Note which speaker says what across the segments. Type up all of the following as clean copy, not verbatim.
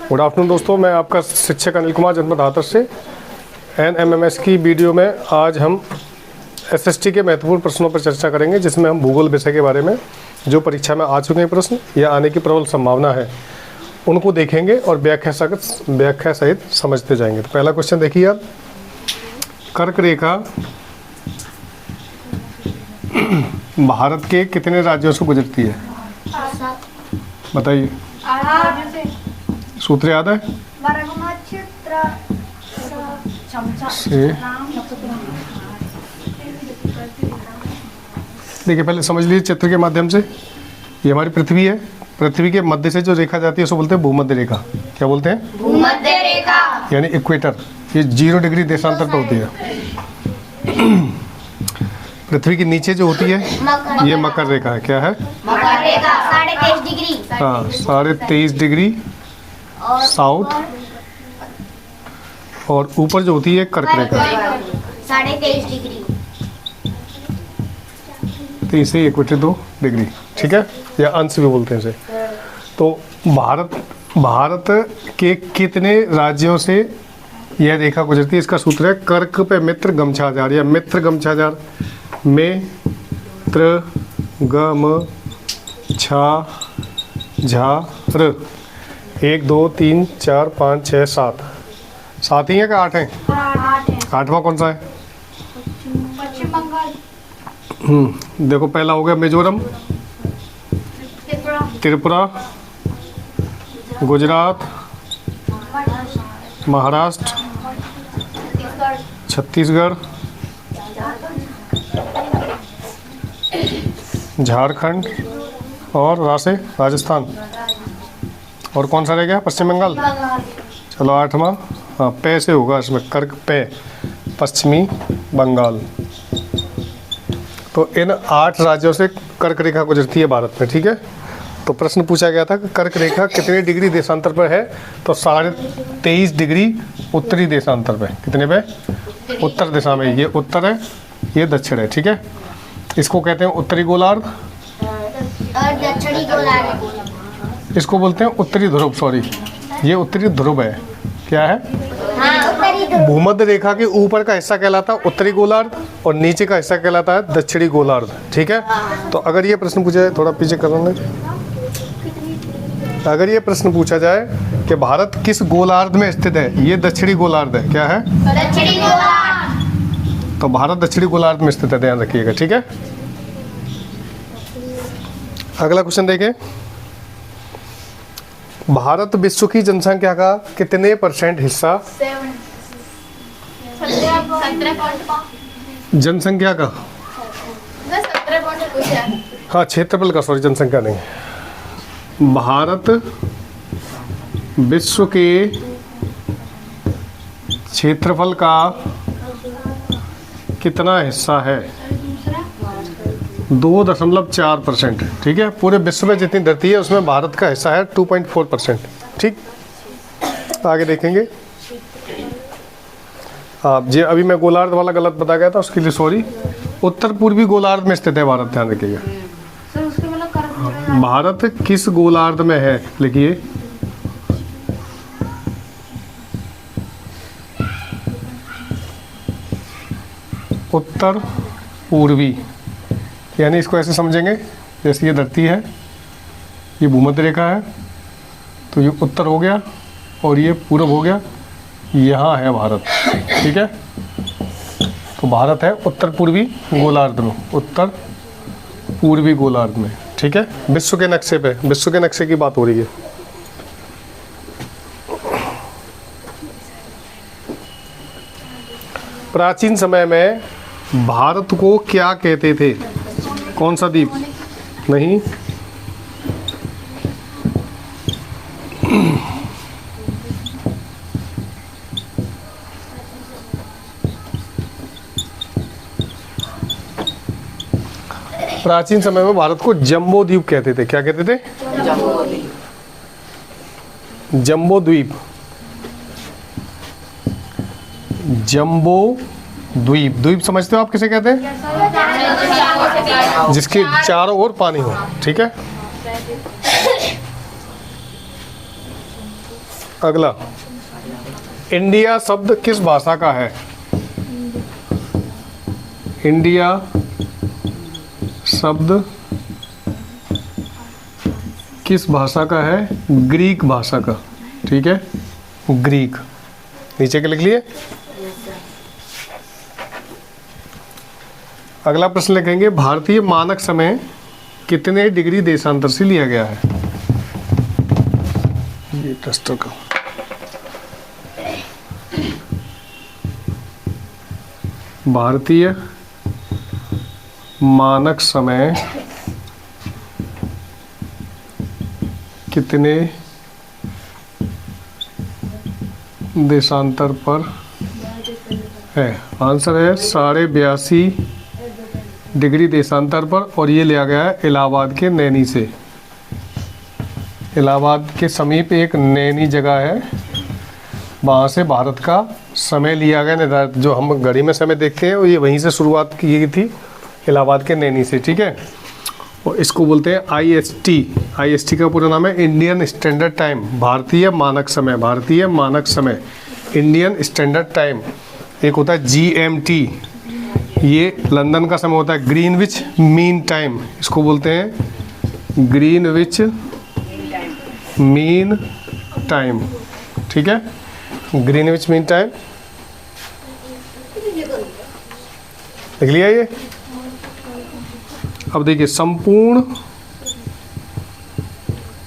Speaker 1: Good afternoon दोस्तों, मैं आपका शिक्षक अनिल कुमार जनपद हाथरस से NMMS की वीडियो में आज हम SST के महत्वपूर्ण प्रश्नों पर चर्चा करेंगे, जिसमें हम भूगोल विषय के बारे में जो परीक्षा में आ चुके हैं प्रश्न या आने की प्रबल संभावना है उनको देखेंगे और व्याख्या सहित समझते जाएंगे। तो पहला क्वेश्चन देखिए आप, कर्क रेखा भारत के कितने राज्यों से गुजरती है? बताइए। सूत्र याद है? देखिए, पहले समझ लीजिए चित्र के माध्यम से। ये हमारी पृथ्वी है। पृथ्वी के मध्य से जो रेखा जाती है उसको बोलते हैं भूमध्य रेखा। क्या बोलते हैं?
Speaker 2: भूमध्य रेखा,
Speaker 1: यानी इक्वेटर। ये 0 डिग्री देशांतर पर होती है। पृथ्वी के नीचे जो होती है ये मकर रेखा है। क्या है?
Speaker 2: मकर रेखा 23.5 डिग्री।
Speaker 1: हाँ, 23.5 डिग्री साउथ। और ऊपर जो होती है कर्क रेखा
Speaker 2: 23.5 डिग्री।
Speaker 1: तो इसे इक्वेटर 2 डिग्री, ठीक है, या अंश भी बोलते हैं इसे। तो भारत के कितने राज्यों से यह रेखा गुजरती है? इसका सूत्र है कर्क पे मित्र गमछाजार या मित्र गमछाजार। में त्र गम छा झा र 1 2 3 4 5 6 7 7 ही है क्या 8 है? 8वां कौन सा है?
Speaker 2: पश्चिम बंगाल,
Speaker 1: देखो, पहला हो गया मिजोरम, त्रिपुरा, गुजरात, महाराष्ट्र, छत्तीसगढ़, झारखंड और राजस्थान। और कौन सा रह गया? पश्चिम बंगाल। चलो 8वां, हाँ, पे से होगा इसमें, कर्क पे, पश्चिमी बंगाल। तो इन 8 राज्यों से कर्क रेखा गुजरती है भारत में, ठीक है। तो प्रश्न पूछा गया था कि कर्क रेखा कितने डिग्री देशांतर पर है? तो 23.5 डिग्री उत्तरी देशांतर पे। कितने पे? उत्तर दिशा में। ये उत्तर है, ये दक्षिण है, ठीक है। इसको कहते हैं उत्तरी गोलार्ध
Speaker 2: और दक्षिणी गोलार्ध।
Speaker 1: इसको बोलते हैं उत्तरी ध्रुव। सॉरी, ये उत्तरी ध्रुव है। क्या है?
Speaker 2: उत्तरी ध्रुव।
Speaker 1: भूमध्य रेखा के ऊपर का हिस्सा कहलाता है उत्तरी गोलार्ध और नीचे का हिस्सा कहलाता है दक्षिणी गोलार्ध, ठीक है। तो अगर ये प्रश्न पूछा जाए, थोड़ा पीछे करना, अगर ये प्रश्न पूछा जाए कि भारत किस गोलार्ध में स्थित है? ये दक्षिणी गोलार्ध है। क्या है?
Speaker 2: दक्षिणी गोलार्ध।
Speaker 1: तो भारत दक्षिणी गोलार्ध में स्थित है, ध्यान रखिएगा, ठीक है। अगला क्वेश्चन देखें, भारत विश्व की जनसंख्या का कितने % हिस्सा? जनसंख्या का, हाँ, क्षेत्रफल का, सॉरी, जनसंख्या नहीं। भारत विश्व के क्षेत्रफल का कितना हिस्सा है? 2.4%, ठीक है। पूरे विश्व में जितनी धरती है उसमें भारत का हिस्सा है 2.4%, ठीक। आगे देखेंगे आप जी। अभी मैं गोलार्ध वाला गलत बता गया था, उसके लिए सॉरी। उत्तर पूर्वी गोलार्ध में स्थित है भारत, ध्यान रखिएगा। भारत किस गोलार्ध में है? लिखिए, उत्तर पूर्वी। यानी इसको ऐसे समझेंगे, जैसे ये धरती है, ये भूमध्य रेखा है, तो ये उत्तर हो गया और ये पूर्व हो गया। यहाँ है भारत, ठीक है। तो भारत है उत्तर पूर्वी गोलार्ध में, उत्तर पूर्वी गोलार्ध में, ठीक है। विश्व के नक्शे पे, विश्व के नक्शे की बात हो रही है। प्राचीन समय में भारत को क्या कहते थे? कौन सा द्वीप? नहीं, प्राचीन समय में भारत को जम्बो द्वीप कहते थे। क्या कहते थे? जम्बो द्वीप। जम्बो द्वीप। द्वीप समझते हो आप किसे कहते हैं? जिसके चारों ओर पानी हो, ठीक है। अगला, इंडिया शब्द किस भाषा का है? इंडिया शब्द किस भाषा का है? ग्रीक भाषा का। ठीक है, ग्रीक। नीचे के लिख लिए। अगला प्रश्न लिखेंगे, भारतीय मानक समय कितने डिग्री देशांतर से लिया गया है? ये टेस्टर का भारतीय मानक समय कितने देशांतर पर है? आंसर है 82.5 डिग्री देशांतर पर, और ये लिया गया है इलाहाबाद के नैनी से। इलाहाबाद के समीप एक नैनी जगह है, वहाँ से भारत का समय लिया गया निर्धारित। जो हम घड़ी में समय देखते हैं, ये वहीं से शुरुआत की गई थी, इलाहाबाद के नैनी से। ठीक है, और इसको बोलते हैं IST। IST का पूरा नाम है इंडियन स्टैंडर्ड टाइम, भारतीय मानक समय। भारतीय मानक समय, इंडियन स्टैंडर्ड टाइम। एक होता है GMT, ये लंदन का समय होता है। ग्रीनविच मीन टाइम, इसको बोलते हैं ग्रीनविच मीन टाइम। ठीक है, ग्रीनविच मीन टाइम लिख लिया ये। अब देखिए, संपूर्ण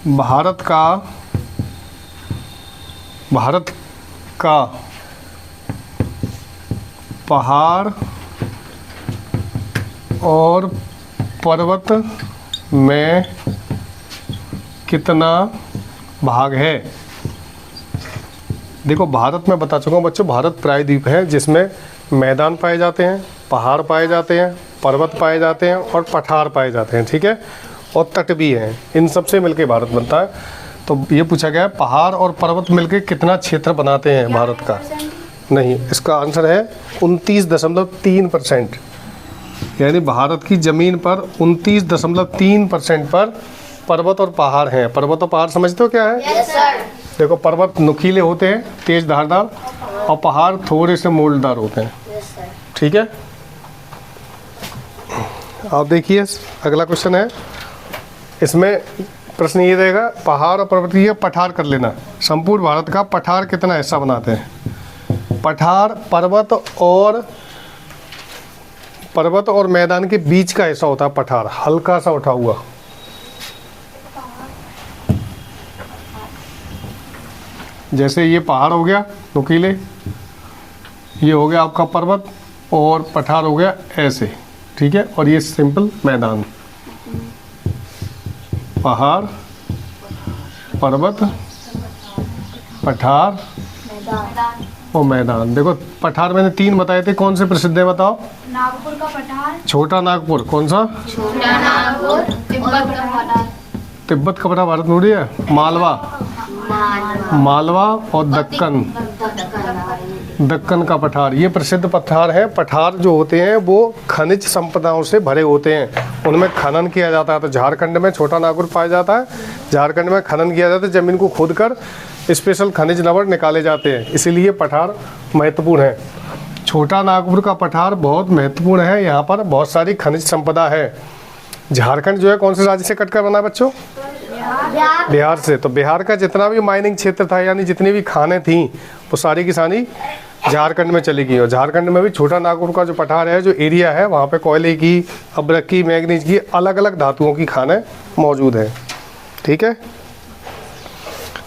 Speaker 1: भारत का पहाड़ और पर्वत में कितना भाग है? देखो, भारत में बता चुका हूँ बच्चों, भारत प्रायद्वीप है जिसमें मैदान पाए जाते हैं, पहाड़ पाए जाते हैं, पर्वत पाए जाते हैं और पठार पाए जाते हैं। ठीक है, और तट भी हैं। इन सब से मिलके भारत बनता है। तो ये पूछा गया है, पहाड़ और पर्वत मिलके कितना क्षेत्र बनाते हैं भारत का? नहीं, इसका आंसर है 29.3%। यानी भारत की ज़मीन पर 29.3% पर पर्वत और पहाड़ हैं। पर्वत और पहाड़ समझते हो क्या है?
Speaker 2: Yes sir.
Speaker 1: देखो, पर्वत नुकीले होते हैं, तेज धारदार, और पहाड़ थोड़े से मोल्डदार होते हैं।
Speaker 2: Yes sir.
Speaker 1: ठीक है, आप देखिए अगला क्वेश्चन है। इसमें प्रश्न ये रहेगा, पहाड़ और पर्वत की पठार कर लेना। संपूर्ण भारत का पठार कितना हिस्सा बनाते हैं? पठार पर्वत और मैदान के बीच का हिस्सा होता है पठार, हल्का सा उठा हुआ। जैसे ये पहाड़ हो गया नुकीले, ये हो गया आपका पर्वत, और पठार हो गया ऐसे। ठीक है, और ये सिंपल मैदान। पहाड़, पर्वत, पठार और मैदान। देखो, पठार मैंने 3 बताए थे, कौन से प्रसिद्ध है बताओ?
Speaker 2: नागपुर का पठार,
Speaker 1: छोटा नागपुर। कौन सा?
Speaker 2: छोटा नागपुर, तिब्बत का पठार।
Speaker 1: तिब्बत का पठार भारत में उड़ी है। मालवा और दक्कन का पठार, ये प्रसिद्ध पठार है। पठार जो होते हैं वो खनिज संपदाओं से भरे होते हैं, उनमें खनन किया जाता है। तो झारखंड में छोटा नागपुर पाया जाता है, झारखंड में खनन किया जाता है, ज़मीन को खोदकर स्पेशल खनिज लवण निकाले जाते हैं, इसीलिए पठार महत्वपूर्ण है। छोटा नागपुर का पठार बहुत महत्वपूर्ण है, यहाँ पर बहुत सारी खनिज संपदा है। झारखंड जो है कौन से राज्य से कटकर बना है बच्चों? बिहार से। तो बिहार का जितना भी माइनिंग क्षेत्र था, यानी जितनी भी खानें थी, वो सारी की सारी झारखंड में चली गई। और झारखंड में भी छोटा नागपुर का जो पठार है, जो एरिया है, वहाँ पे कोयले की, अब्रक की, मैग्नीज की, अलग अलग धातुओं की खानें मौजूद हैं। ठीक है,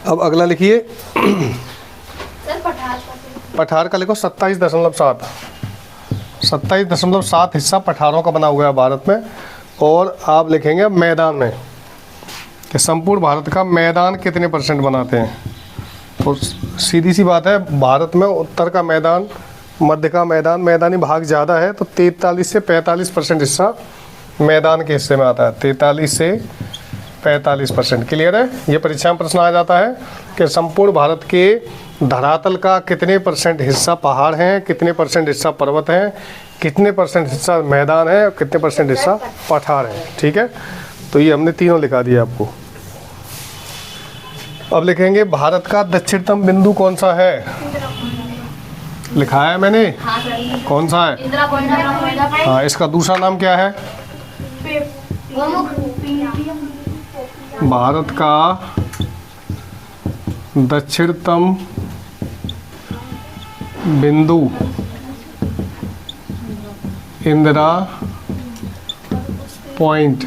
Speaker 1: अब अगला लिखिए। पठार का लिखो 27.7। 27.7 हिस्सा पठारों का बना हुआ है भारत में। और आप लिखेंगे मैदान में कि संपूर्ण भारत का मैदान कितने % बनाते हैं। तो सीधी सी बात है, भारत में उत्तर का मैदान, मध्य का मैदान, मैदानी भाग ज़्यादा है, तो 43 से 45% हिस्सा मैदान के हिस्से में आता है। 43 से 45%। क्लियर है? ये परीक्षा में प्रश्न आ जाता है कि संपूर्ण भारत के धरातल का कितने % हिस्सा पहाड़ हैं, कितने % हिस्सा पर्वत हैं, कितने % हिस्सा मैदान है, कितने % हिस्सा पठार है। ठीक है, तो ये हमने तीनों लिखा दिया आपको। अब लिखेंगे भारत का दक्षिणतम बिंदु कौन सा है। लिखा है मैंने,
Speaker 2: हाँ सर।
Speaker 1: कौन सा है।
Speaker 2: इंदिरा पॉइंट।
Speaker 1: हाँ, इसका दूसरा नाम क्या है।
Speaker 2: गोमुख।
Speaker 1: भारत का दक्षिणतम बिंदु इंदिरा पॉइंट,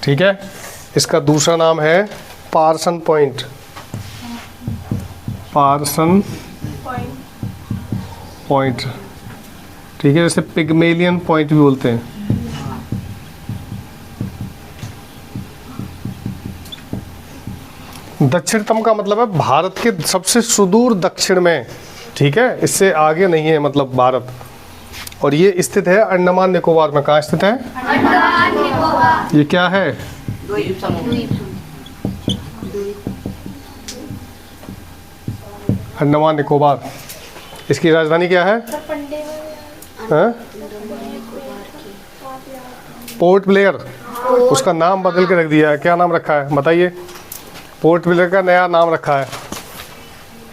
Speaker 1: ठीक है। इसका दूसरा नाम है पार्सन पॉइंट। पार्सन पॉइंट, ठीक है, जैसे पिग्मेलियन पॉइंट भी बोलते हैं। दक्षिणतम का मतलब है भारत के सबसे सुदूर दक्षिण में, ठीक है, इससे आगे नहीं है मतलब भारत। और ये स्थित है अंडमान निकोबार में। कहाँ स्थित है।
Speaker 2: अंडमान निकोबार।
Speaker 1: ये क्या है। अंडमान निकोबार। इसकी राजधानी क्या है। हाँ? Port Blair. उसका नाम बदल के रख दिया है। क्या नाम रखा है बताइए। पोर्ट ब्लेयर का नया नाम रखा है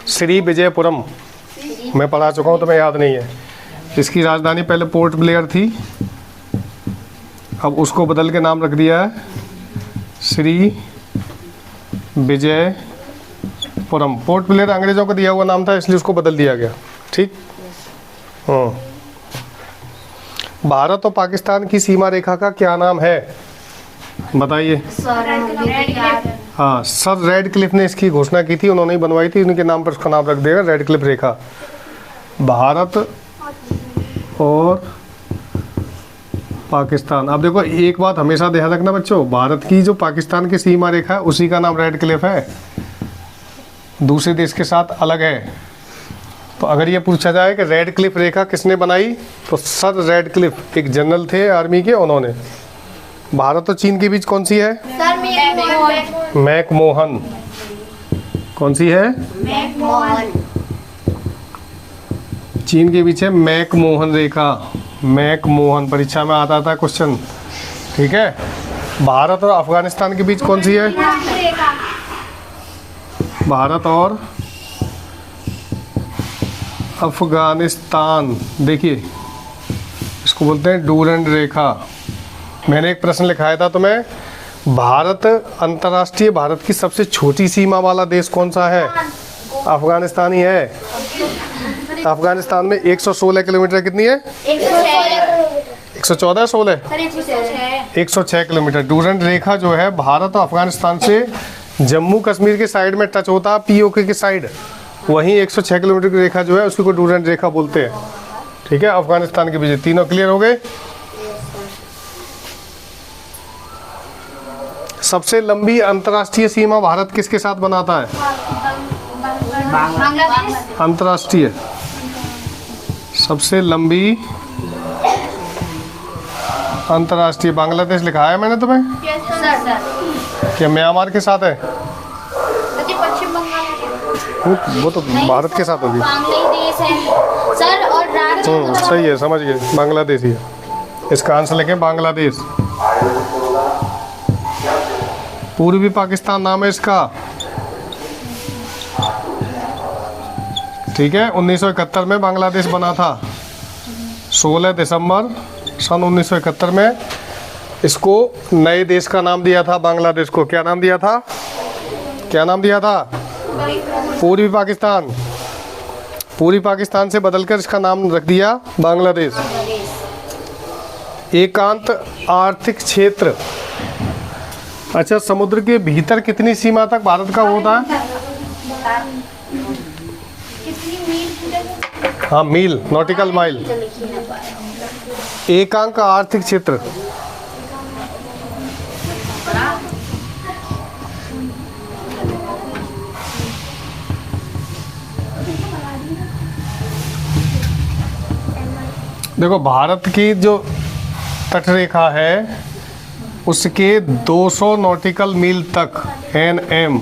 Speaker 1: श्री विजयपुरम। मैं पढ़ा चुका हूँ, तुम्हें याद नहीं है। इसकी राजधानी पहले पोर्ट ब्लेयर थी, अब उसको बदल के नाम रख दिया है श्री विजयपुरम। पोर्ट ब्लेयर अंग्रेजों को दिया हुआ नाम था, इसलिए उसको बदल दिया गया, ठीक। भारत और पाकिस्तान की सीमा रेखा का क्या नाम है बताइए। हाँ, सर रेड क्लिफ ने इसकी घोषणा की थी, उन्होंने ही बनवाई थी, उनके नाम पर उसका नाम रख देगा रेड क्लिफ रेखा। भारत और पाकिस्तान। अब देखो एक बात हमेशा ध्यान रखना बच्चों, भारत की जो पाकिस्तान की सीमा रेखा है उसी का नाम रेड क्लिफ है, दूसरे देश के साथ अलग है। तो अगर ये पूछा जाए कि रेड क्लिफ रेखा किसने बनाई, तो सर रेड क्लिफ एक जनरल थे आर्मी के, उन्होंने। भारत और चीन के बीच कौन सी है। मैकमोहन। कौन सी है। चीन के बीच है मैकमोहन रेखा। मैकमोहन परीक्षा में आता था क्वेश्चन, ठीक है। भारत और अफगानिस्तान के बीच कौन सी है। भारत और अफगानिस्तान, देखिए इसको बोलते हैं डूरंड रेखा। मैंने एक प्रश्न लिखाया था तुम्हें, भारत अंतर्राष्ट्रीय भारत की सबसे छोटी सीमा वाला देश कौन सा है। अफगानिस्तान ही है। अफगानिस्तान में 116 किलोमीटर कितनी है। 114 16 106 किलोमीटर। डूरंड रेखा जो है भारत और अफगानिस्तान से जम्मू कश्मीर के साइड में टच होता है, पीओके के साइड, वहीं 106 किलोमीटर की रेखा जो है उसको डूरंड रेखा बोलते हैं, ठीक है। अफगानिस्तान के बीच। तीनों क्लियर हो गए। सबसे लंबी अंतर्राष्ट्रीय सीमा भारत किसके साथ बनाता है। अंतर्राष्ट्रीय सबसे लंबी अंतर्राष्ट्रीय बांग्लादेश लिखा है मैंने तुम्हें। क्या म्यांमार के साथ है।
Speaker 2: पश्चिम बंगाल
Speaker 1: वो तो भारत के साथ होगी।
Speaker 2: बांग्लादेश है सर, और राज्य
Speaker 1: सही है, समझ गए, बांग्लादेश ही है। इसका आंसर लिखें बांग्लादेश। पूर्वी पाकिस्तान नाम है इसका, ठीक है। 1971 में बांग्लादेश बना था। 16 दिसंबर सन 1971 में इसको नए देश का नाम दिया था। बांग्लादेश को क्या नाम दिया था। क्या नाम दिया था। पूर्वी पाकिस्तान। पूर्वी पाकिस्तान से बदलकर इसका नाम रख दिया बांग्लादेश। एकांत आर्थिक क्षेत्र। अच्छा, समुद्र के भीतर कितनी सीमा तक भारत का होता है। हाँ, मील, नॉटिकल माइल। एकांक आर्थिक क्षेत्र। देखो भारत की जो तटरेखा है उसके 200 नॉटिकल मील तक NM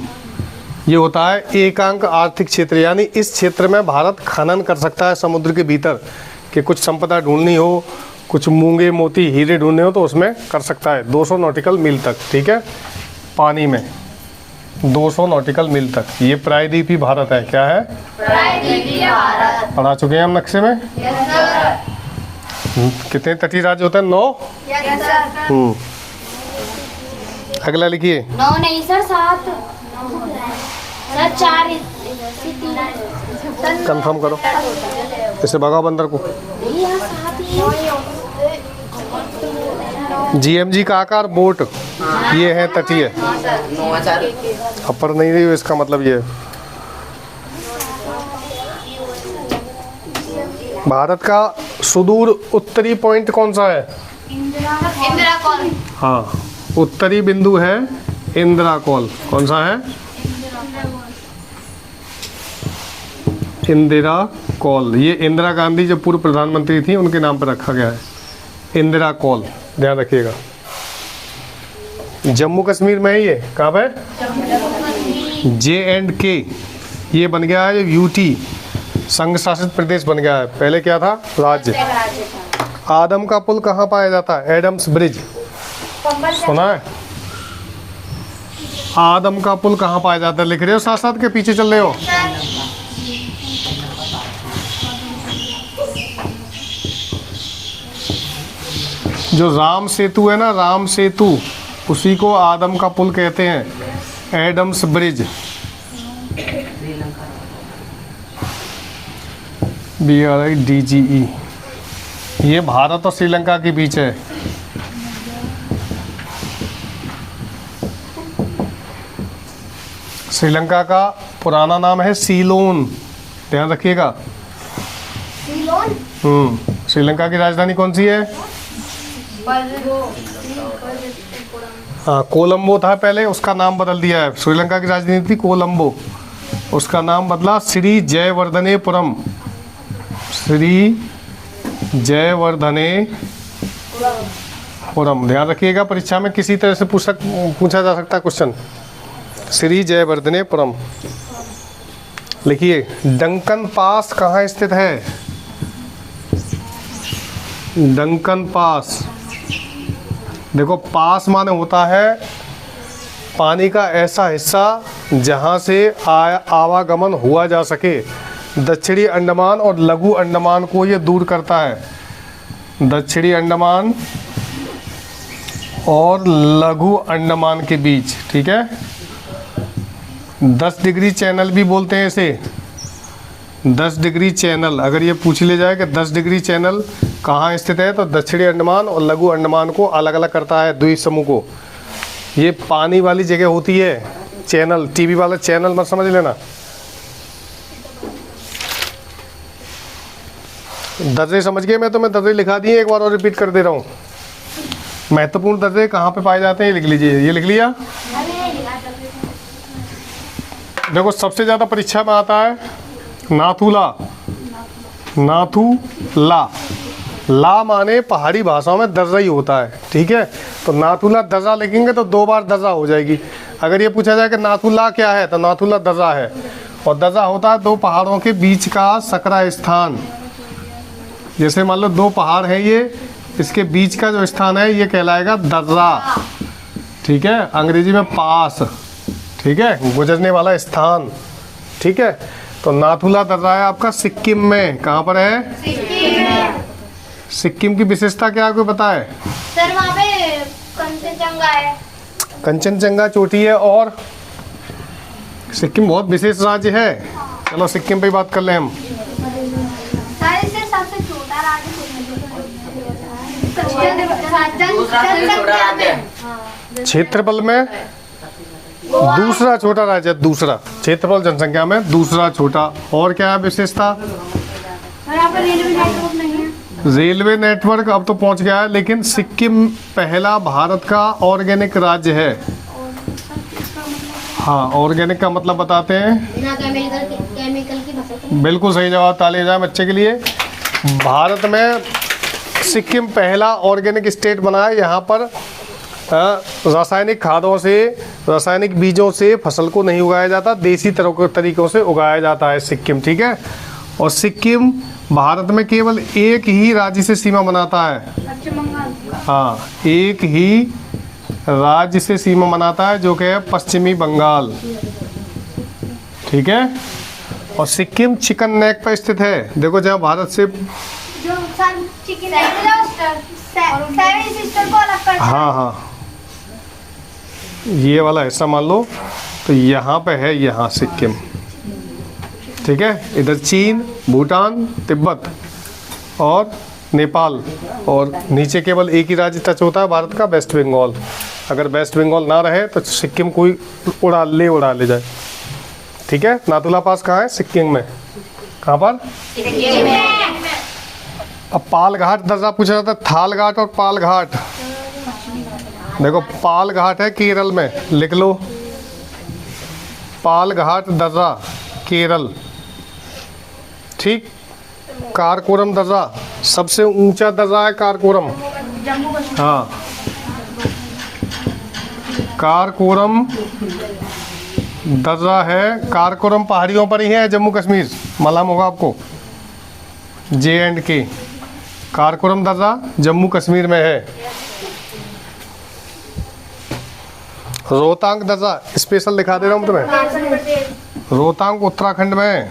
Speaker 1: ये होता है एकांक आर्थिक क्षेत्र। यानी इस क्षेत्र में भारत खनन कर सकता है समुद्र के भीतर, कि कुछ संपदा ढूंढनी हो, कुछ मूंगे मोती हीरे ढूंढने हो तो उसमें कर सकता है 200 नॉटिकल मील तक, ठीक है, पानी में। 200 नॉटिकल मील तक। ये प्रायद्वीपीय भारत है। क्या है?
Speaker 2: प्रायद्वीपीय भारत।
Speaker 1: पढ़ा चुके हैं हम नक्शे में।
Speaker 2: Yes sir.
Speaker 1: कितने तटीय राज्य होते हैं? 9।
Speaker 2: Yes sir.
Speaker 1: अगला लिखिए।
Speaker 2: 9 नहीं सर, 7 सर, 4
Speaker 1: कंफर्म करो, इसे भगाओ बंदर को। जीएमजी का आकार बोट, ये है तटीय। अपर नहीं रही, इसका मतलब ये है। भारत का सुदूर उत्तरी पॉइंट कौन सा है?
Speaker 2: इंदिरा कॉल।
Speaker 1: हाँ, उत्तरी बिंदु है इंदिरा कॉल। कौन सा है? इंदिरा कॉल। ये इंदिरा गांधी जो पूर्व प्रधानमंत्री थी उनके नाम पर रखा गया है, इंदिरा कॉल। ध्यान रखिएगा। जम्मू कश्मीर में है ये। कहाँ पे? JNK। ये बन गया है यूटी, संघ शासित प्रदेश बन गया है। पहले क्या था? राज्य। आदम का पुल कहाँ पाया जाता है? Adam's Bridge. सुना है? आदम का पुल कहाँ पाया जाता है? लिख रहे हो साथ साथ के पीछे चल रहे हो? जो राम सेतु है ना, राम सेतु, उसी को आदम का पुल कहते हैं, एडम्स ब्रिज। BRIDGE। ये भारत और श्रीलंका के बीच है। श्रीलंका का पुराना नाम है सीलोन। ध्यान रखिएगा। श्रीलंका की राजधानी कौन सी है? हाँ, कोलंबो था पहले, उसका नाम बदल दिया है। श्रीलंका की राजधानी थी कोलंबो, उसका नाम बदला श्री जयवर्धनेपुरम। श्री जयवर्धनेपुरम। ध्यान रखिएगा, परीक्षा में किसी तरह से पूछा जा सकता है क्वेश्चन। श्री जयवर्धनेपुरम। लिखिए, डंकन पास कहाँ स्थित है? Duncan pass. देखो, पास माने होता है पानी का ऐसा हिस्सा जहाँ से आवागमन हुआ जा सके। दक्षिणी अंडमान और लघु अंडमान को ये दूर करता है। दक्षिणी अंडमान और लघु अंडमान के बीच, ठीक है। 10 डिग्री चैनल भी बोलते हैं इसे। 10 डिग्री चैनल, अगर ये पूछ ले जाए कि 10 डिग्री चैनल कहाँ स्थित है, तो दक्षिणी अंडमान और लघु अंडमान को अलग अलग करता है, द्वीप समूह को। ये पानी वाली जगह होती है। चैनल, टीवी वाला चैनल मत समझ लेना। दर्जे समझ गए? मैं तुम्हें दर्जे लिखा दिए, एक बार और रिपीट कर दे रहा हूँ। महत्वपूर्ण दर्जे कहाँ पे पाए जाते हैं, ये लिख लीजिए। ये लिख लिया? देखो, सबसे ज़्यादा परीक्षा में आता है नाथुला। नाथुला, ला माने पहाड़ी भाषाओं में दर्जा ही होता है, ठीक है। तो नाथुला दर्जा लिखेंगे तो 2 बार दर्जा हो जाएगी। अगर ये पूछा जाए कि नाथुला क्या है, तो नाथुला दर्जा है। और दर्जा होता है 2 पहाड़ों के बीच का सकरा स्थान। जैसे मान लो 2 पहाड़ है, ये इसके बीच का जो स्थान है ये कहलाएगा दर्रा, ठीक है। अंग्रेजी में पास, ठीक है, गुजरने वाला स्थान, ठीक है। तो नाथुला दर्रा है आपका सिक्किम में। कहाँ पर है? सिक्किम की विशेषता क्या आपको पता है?
Speaker 2: सर, वहाँ पे कंचनजंगा है।
Speaker 1: कंचनजंगा चोटी है। और सिक्किम बहुत विशेष राज्य है। चलो सिक्किम पे बात कर लें हम।
Speaker 2: सर, इससे सबसे छोटा राज्य
Speaker 1: क्षेत्रफल में दूसरा छोटा राज्य, दूसरा क्षेत्रफल जनसंख्या में दूसरा छोटा। और क्या है विशेषता?
Speaker 2: यहाँ पर रेलवे नेटवर्क नहीं है।
Speaker 1: रेलवे नेटवर्क अब तो पहुंच गया है, लेकिन सिक्किम पहला भारत का ऑर्गेनिक राज्य है। हाँ, ऑर्गेनिक का मतलब बताते हैं।
Speaker 2: बिना केमिकल की फसल।
Speaker 1: बिल्कुल सही जवाब, ताली जाए बच्चे के लिए। भारत में सिक्किम पहला ऑर्गेनिक स्टेट बना है। यहाँ पर रासायनिक खादों से, रासायनिक बीजों से फसल को नहीं उगाया जाता, देसी तरीकों से उगाया जाता है सिक्किम, ठीक है। और सिक्किम भारत में केवल एक ही राज्य से सीमा बनाता है।
Speaker 2: पश्चिम बंगाल।
Speaker 1: हाँ, एक ही राज्य से सीमा बनाता है जो कि है पश्चिमी बंगाल, ठीक है। और सिक्किम चिकन नेक पर स्थित है। देखो जहाँ भारत से,
Speaker 2: जो सन चिकन सेवन सिस्टर को अलग करता है।
Speaker 1: हाँ हाँ, ये वाला हिस्सा मान लो, तो यहाँ पे है, यहाँ सिक्किम, ठीक है। इधर चीन, भूटान, तिब्बत और नेपाल, और नीचे केवल एक ही राज्य टच होता है भारत का, वेस्ट बंगाल। अगर वेस्ट बंगाल ना रहे तो सिक्किम कोई उड़ा ले जाए, ठीक है। नाथुला पास कहाँ है? सिक्किम में। कहाँ पर? अब पाल घाट दर्रा पूछा जाता है, थाल घाट और पाल घाट। देखो पाल घाट है केरल में, लिख लो, पाल घाट दर्रा केरल, ठीक। कारकोरम दर्रा सबसे ऊंचा दर्रा है, कारकोरम, हाँ, कारकोरम दर्रा है। कारकोरम पहाड़ियों पर ही है, जम्मू कश्मीर, मालूम होगा आपको, J&K। कारकोरम दर्रा जम्मू कश्मीर में है। रोहतांग दर्रा स्पेशल दिखा दे रहा हूँ तुम्हें, रोहतांग उत्तराखंड में है,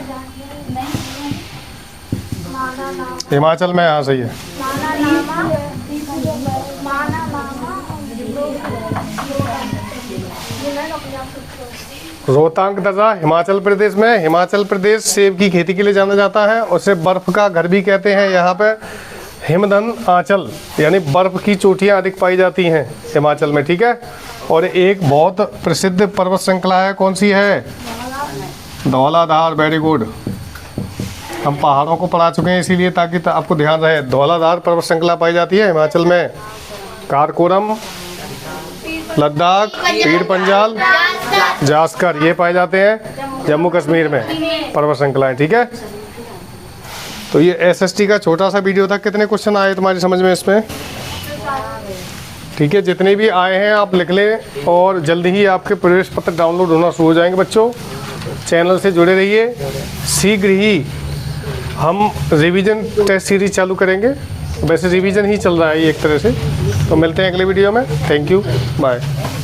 Speaker 1: हिमाचल में, हाँ सही है। रोहतांग दर्रा हिमाचल प्रदेश में। हिमाचल प्रदेश सेब की खेती के लिए जाना जाता है, उसे बर्फ का घर भी कहते हैं। यहाँ पे हिमधन आंचल यानी बर्फ की चोटियाँ अधिक पाई जाती हैं हिमाचल में, ठीक है। और एक बहुत प्रसिद्ध पर्वत श्रृंखला है, कौन सी है? Dhauladhar, very good. हम पहाड़ों को पढ़ा चुके हैं इसीलिए ताकि आपको ध्यान रहे। धौलाधार पर्वत श्रृंखला पाई जाती है हिमाचल में। कारकोरम, लद्दाख, पीर पंजाल, जास्कर, ये पाए जाते हैं जम्मू कश्मीर में पर्वत श्रृंखलाएं, ठीक है। तो ये SST का छोटा सा वीडियो था। कितने क्वेश्चन आए तुम्हारी समझ में इसमें? ठीक है, जितने भी आए हैं आप लिख लें और जल्दी ही आपके प्रवेश पत्र डाउनलोड होना शुरू हो जाएंगे। बच्चों चैनल से जुड़े रहिए, शीघ्र ही हम रिवीजन टेस्ट सीरीज चालू करेंगे। वैसे रिवीजन ही चल रहा है ये एक तरह से। तो मिलते हैं अगले वीडियो में। Thank you, bye.